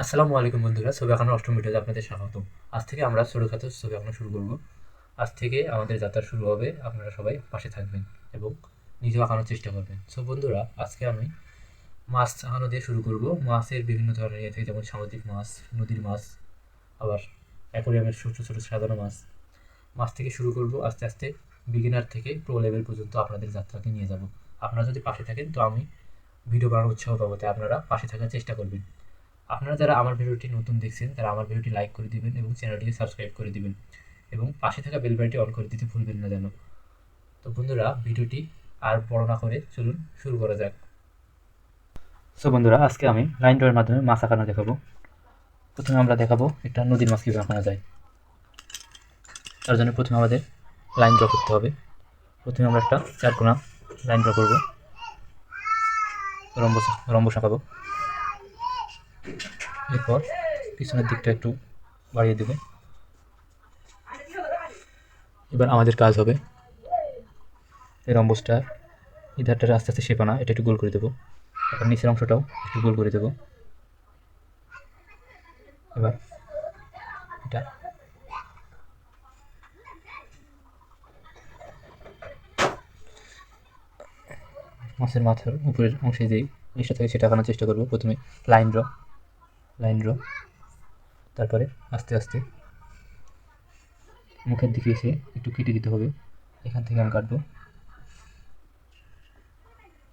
আসসালামু আলাইকুম বন্ধুরা, ছবি আঁকানোর অষ্টম ভিডিওতে আপনাদের স্বাগতম। আজ থেকে আমরা ছোটোখাটো ছবি আঁকানো শুরু করব। আজ থেকে আমাদের যাত্রা শুরু হবে, আপনারা সবাই পাশে থাকবেন এবং নিজেও আঁকানোর চেষ্টা করবেন। সো বন্ধুরা, আজকে আমি মাছ আঁকানো দিয়ে শুরু করব। মাছের বিভিন্ন ধরনের ইয়ে থেকে, যেমন সামুদ্রিক মাছ, নদীর মাছ, আবার অ্যাকোরিয়ামের ছোটো ছোটো সাজানো মাছ। মাছ থেকে শুরু করব, আস্তে আস্তে বিগিনার থেকে প্রো লেভেল পর্যন্ত আপনাদের যাত্রাকে নিয়ে যাব। আপনারা যদি পাশে থাকেন তো আমি ভিডিও বানানোর উৎসাহ পাবো, তাই আপনারা পাশে থাকার চেষ্টা করবেন। আপনারা যারা আমার ভিডিওটি নতুন দেখছেন তারা আমার ভিডিওটি লাইক করে দিবেন এবং চ্যানেলটিকে সাবস্ক্রাইব করে দিবেন এবং পাশে থাকা বেল বাটনটি অন করে দিতে ভুলবেন না যেন। তো বন্ধুরা, ভিডিওটি আর বড় না করে চলুন শুরু করা যাক। সো বন্ধুরা, আজকে আমি লাইন ড্রয়ের মাধ্যমে মাছ আঁকানো দেখাবো। প্রথমে আমরা দেখাবো একটা নদীর মাছ কীভাবে আঁকানো যায়। তার জন্য প্রথমে আমাদের লাইন ড্র করতে হবে। প্রথমে আমরা একটা চারকোনা লাইন ড্র করবো, রম্বস আঁকাবো। এরপর পিছনের দিকটা একটু বাড়িয়ে দেবো। এবার আমাদের কাজ হবে এই রম্বসটা এই ধারটা আস্তে আস্তে শেপ আনা, এটা একটু গোল করে দেবো। তারপর নিচের অংশটাও একটু গোল করে দেবো। এবার এটা মাছের মাথার উপরের অংশে যেই জিনিসটা থাকে সেটা আঁকানোর চেষ্টা করবো। প্রথমে লাইন ড্র, তারপরে আস্তে আস্তে মুখের দিকে এসে একটু কেটে দিতে হবে। এখান থেকে আমি কাটবো,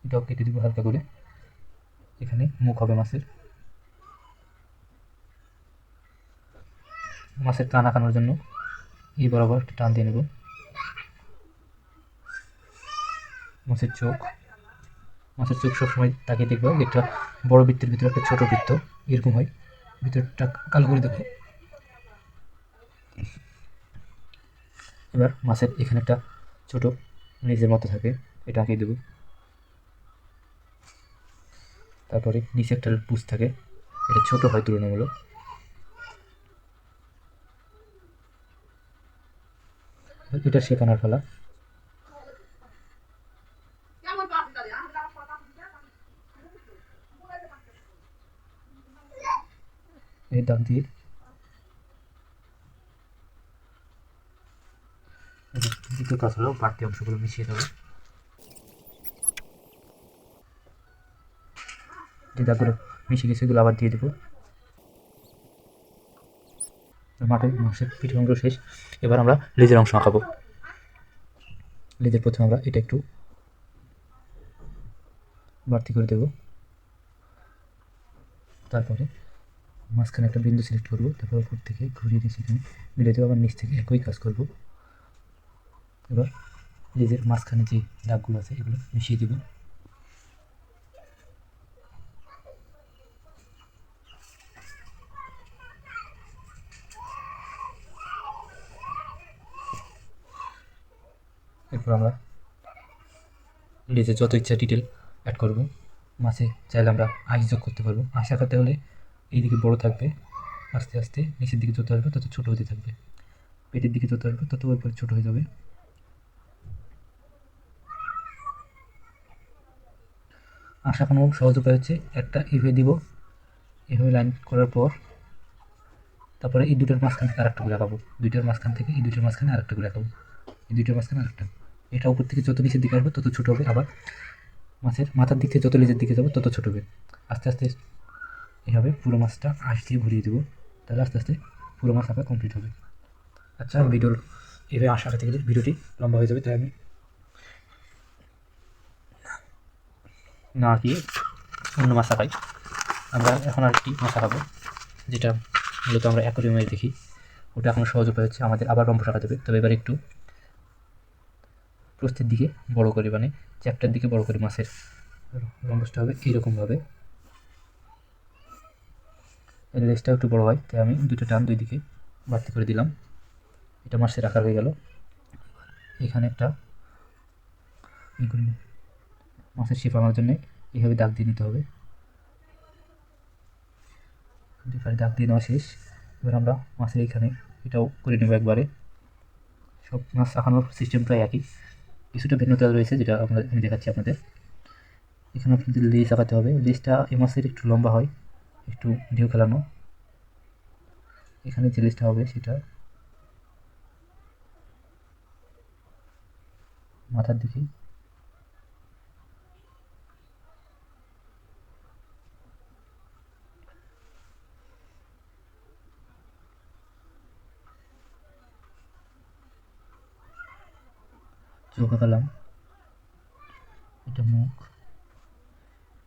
এটাও কেটে দিব হালকা করে। এখানে মুখ হবে মাছের কান আঁকানোর জন্য এই বরাবর একটা টান দিয়ে নেব। মাছের চোখ সবসময় তাকিয়ে দেখবো একটা বড় বৃত্তের ভিতরে একটা ছোট বৃত্ত এরকম হয়, ভিতরটা কালো করে দেবো। এবার মাছের এখানে একটা ছোট লেজের মতো থাকে, এটা আঁকিয়ে দেবো। তারপরে নিচে একটা পুষ থাকে, এটা ছোট হয় তুলনামূলক। এটা শেখানোর ফলা। এই দাগ দিয়ে দ্বিতীয় কাজ হলো বাড়তি অংশগুলো মিশিয়ে দেবো। যে দাগগুলো মিশে গেছে সেগুলো আবার দিয়ে দেবো। মাছের পিঠের অংশ শেষ। এবার আমরা লেজের অংশ আঁকাবো। লেজের প্রথমে আমরা এটা একটু বাড়তি করে দেবো। তারপরে মাঝখানে একটা বিন্দু সিলেক্ট করবো, তারপর উপর থেকে ঘুরিয়ে দিয়ে সেখানে মিলে দেবো। আবার নিচ থেকে একই কাজ করব। এবার লেজের মাঝখানে যে দাগগুলো আছে এগুলো মিশিয়ে দেবো। এরপর আমরা লেজে যত ইচ্ছা ডিটেল অ্যাড করব। মাছে চাইলে আমরা আইস যোগ করতে পারবো। আইস আঁকাতে হলে এইদিকে বড় থাকবে, আস্তে আস্তে নিচের দিকে যত আসবে তত ছোটো হতে থাকবে। পেটের দিকে যত আসবে তত ওপরে ছোটো হয়ে যাবে। আঁশ আঁকানোর সহজ উপায় হচ্ছে একটা এভাবে দিব, এভাবে লাইন করার পর তারপরে এই দুটোর মাঝখান থেকে আরেকটা করে আঁকাবো, দুইটার মাঝখান থেকে এই দুটোর মাঝখানে আরেকটা করে আঁকাবো, এই দুইটার মাঝখানে আরেকটা। এটা উপর থেকে যত নিচের দিকে আসবে তত ছোটো হবে। আবার মাছের মাথার দিক থেকে যত নিচের দিকে যাবো তত ছোটো হবে। আস্তে আস্তে এভাবে পুরো মাছটা আঁশ দিয়ে ভরিয়ে দেবো, তাহলে আস্তে আস্তে পুরো মাছ আঁকা কমপ্লিট হবে। আচ্ছা, ভিডিওর এভাবে আঁশ আঁকাতে গেলে ভিডিওটি লম্বা হয়ে যাবে, তাই আমি না আঁকিয়ে অন্য মাছ আঁকাই। আমরা এখন আরেকটি মাছ আঁকাবো, যেটা মূলত আমরা অ্যাকোয়ারিয়ামে দেখি। ওটা এখন সহজ উপায় হচ্ছে আমাদের আবার রম্বস আঁকাতে হবে। তবে এবার একটু প্রস্থের দিকে বড় করে, মানে চ্যাপ্টার দিকে বড় করে মাছের রম্বসটা হবে এইরকমভাবে। এর লেজটা একটু বড় হয়, তাই আমি দুটো টান দুই দিকে বাড়তি করে দিলাম। এটা মাছের আকার হয়ে গেল। এখানে একটা মাছের শেপ আনার জন্য এইভাবে দাগ দিয়ে নিতে হবে। দুপারে দাগ দিয়ে নেওয়া শেষ। এবার আমরা মাছের এইখানে এটাও করে নেব একবারে। সব মাছ আঁকানোর সিস্টেম প্রায় একই, কিছুটা ভিন্নতা রয়েছে যেটা আমি দেখাচ্ছি আপনাদের। এখানে আপনাদের লেজ আঁকাতে হবে। লেজটা এই মাছের একটু লম্বা হয়, একটু ঢেউ খেলানো, এখানে যে লেজটা হবে সেটা মাথার দিকে, চোখ আঁকালাম, এটা মুখ,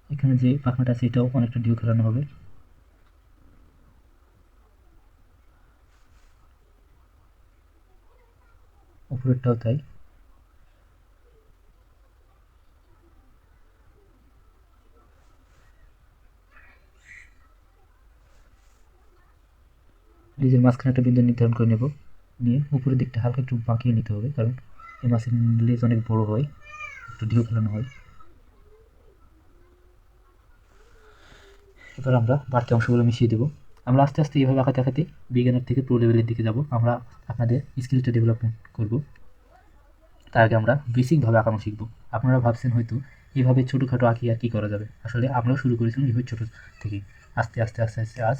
এখানে যে পাখনাটা আছে এটাও অনেকটা ঢেউ খেলানো হবে, উপরেরটাও তাই। লেজের মাঝখানে একটা বিন্দু নির্ধারণ করে নেব, নিয়ে উপরের দিকটা হালকা একটু বাঁকিয়ে নিতে হবে, কারণ এই মাছের লেজ অনেক বড় হয়, একটু ঢেউ খেলানো হয়। এবার আমরা বাড়তি অংশগুলো মিশিয়ে দেবো। আমরা আস্তে আস্তে এইভাবে আঁকাতে আঁকাতে বিজ্ঞানের থেকে প্রো লেভেলের দিকে যাব। আমরা আপনাদের স্কিলটা ডেভেলপমেন্ট করব। তার আগে আমরা বেসিকভাবে আঁকানো শিখব। আপনারা ভাবছেন হয়তো এইভাবে ছোটোখাটো আঁকি আর কী করা যাবে, আসলে আমরাও শুরু করেছিলাম এইভাবে ছোটো থেকেই, আস্তে আস্তে আস্তে আস্তে আজ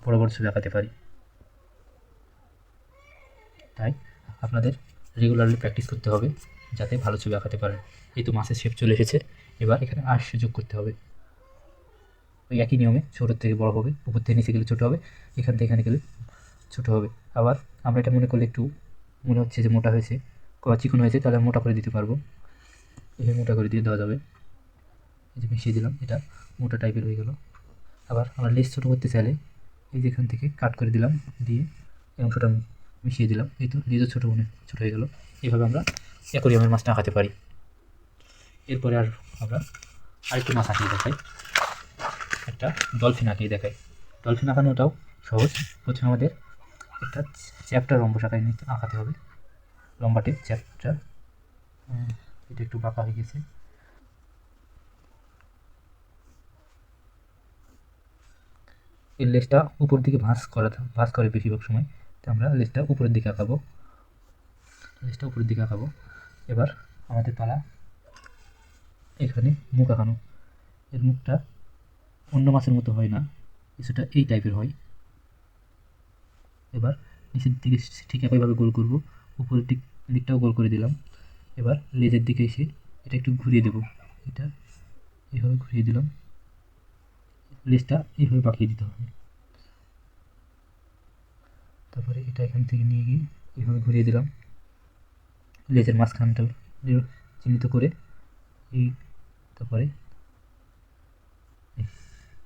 বড় বড় ছবি আঁকাতে পারি। তাই আপনাদের রেগুলারলি প্র্যাকটিস করতে হবে যাতে ভালো ছবি আঁকাতে পারেন। এই তো মাছের শেপ চলে এসেছে, এবার এখানে আঁশ যোগ করতে হবে। ওই একই নিয়মে ছোটোর থেকে বড় হবে, উপর থেকে নিচে গেলে ছোটো হবে, এখান থেকে এখানে গেলে ছোটো হবে। আবার আমরা এটা মনে করলে একটু মনে হচ্ছে যে মোটা হয়েছে, চিকন হয়েছে, তাহলে মোটা করে দিতে পারবো, এভাবে মোটা করে দিয়ে দেওয়া যাবে। এই যে মিশিয়ে দিলাম, এটা মোটা টাইপের হয়ে গেল। আবার আমরা লেস ছোটো করতে চাইলে এই যে এখান থেকে কাট করে দিলাম, দিয়ে এই অংশটা মিশিয়ে দিলাম, এই তো লেজও ছোটো ছোটো হয়ে গেল। এইভাবে আমরা অ্যাকোরিয়ামের মাছটা আঁকাতে পারি। এরপরে আর আমরা আরেকটু মাছ আঁকিয়ে দেখাই, একটা ডলফিন আঁকিয়ে দেখাই। ডলফিন আঁকানোটাও সহজ। প্রথমে আমাদের একটা চ্যাপ্টার রম্বস আঁকাতে হবে, লম্বাটে চ্যাপ্টার। এটা একটু বাঁকা হয়ে গেছে। এর লেজটা উপর দিকে ভাঁজ করে বেশিরভাগ সময়, তো আমরা লেজটা উপরের দিকে আঁকাবো, লেজটা উপরের দিকে আঁকাবো। এবার আমাদের পালা এখানে মুখ আঁকানো। এর মুখটা অন্য মাছের মতো হয় না, কিছুটা এই টাইপের হয়। এবার নিচের দিকে ঠিক একইভাবে গোল করব, উপরের দিকটাও গোল করে দিলাম। এবার লেজের দিকে এসে এটা একটু ঘুরিয়ে দেব, এটা এইভাবে ঘুরিয়ে দিলাম, লেজটা এইভাবে বাঁকিয়ে দিতে হবে। তারপরে এটা এখান থেকে নিয়ে গিয়ে এইভাবে ঘুরিয়ে দিলাম, লেজের মাঝখানটা চিহ্নিত করে এই, তারপরে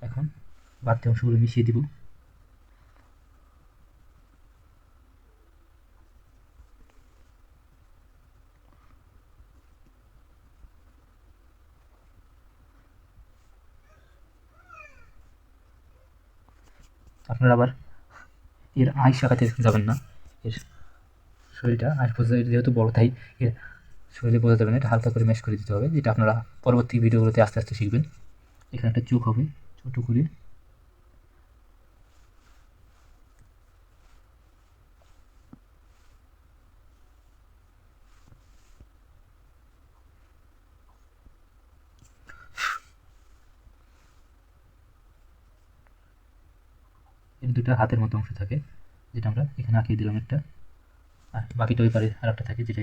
এখন বাড়তি অংশগুলো মিশিয়ে দিব। আপনারা আবার এর আইস আঁকাতে যাবেন না, এর শরীরটা আইস বোঝা যেহেতু বড়, তাই এর শরীরে বোঝা যাবে না, এটা হালকা করে ম্যাশ করে দিতে হবে, যেটা আপনারা পরবর্তী ভিডিওগুলোতে আস্তে আস্তে শিখবেন। এখানে একটা চোখ হবে ছোটো করে, এর দুটো হাতের মতো অংশ থাকে, যেটা আমরা এখানে আঁকিয়ে দিলাম একটা, আর বাকিটা ওই পারে আর একটা থাকে, যেটা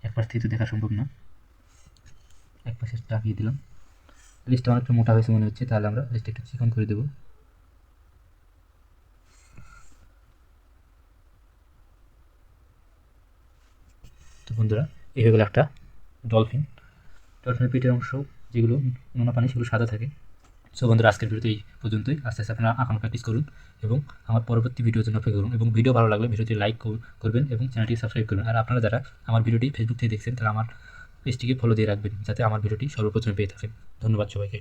এক পাশ থেকে তো দেখা সম্ভব না, এক পাশে আঁকিয়ে দিলাম। লিস্টটা অনেকটা মোটা হয়েছে মনে হচ্ছে, তাহলে আমরা লিস্টটা একটু চিকন করে দেবো। তো বন্ধুরা, এই হয়ে গেল একটা ডলফিন। ডলফিনের পেটের অংশ যেগুলো নোনা পানি সেগুলো সাদা থাকে। সো বন্ধুরা, আজকের ভিডিওতে এই পর্যন্তই। আস্তে আস্তে আপনারা আঁকানো প্র্যাকটিস করুন এবং আমার পরবর্তী ভিডিওর জন্য অপেক্ষা করুন, এবং ভিডিও ভালো লাগলে ভিডিওটি লাইক করবেন এবং চ্যানেলটি সাবস্ক্রাইব করুন। আর আপনারা যারা আমার ভিডিওটি ফেসবুক থেকে দেখছেন তারা আমার পেজটিকে ফলো দিয়ে রাখবেন, যাতে আমার ভিডিওটি সর্বপ্রথমে পেয়ে থাকেন। ধন্যবাদ সবাইকে।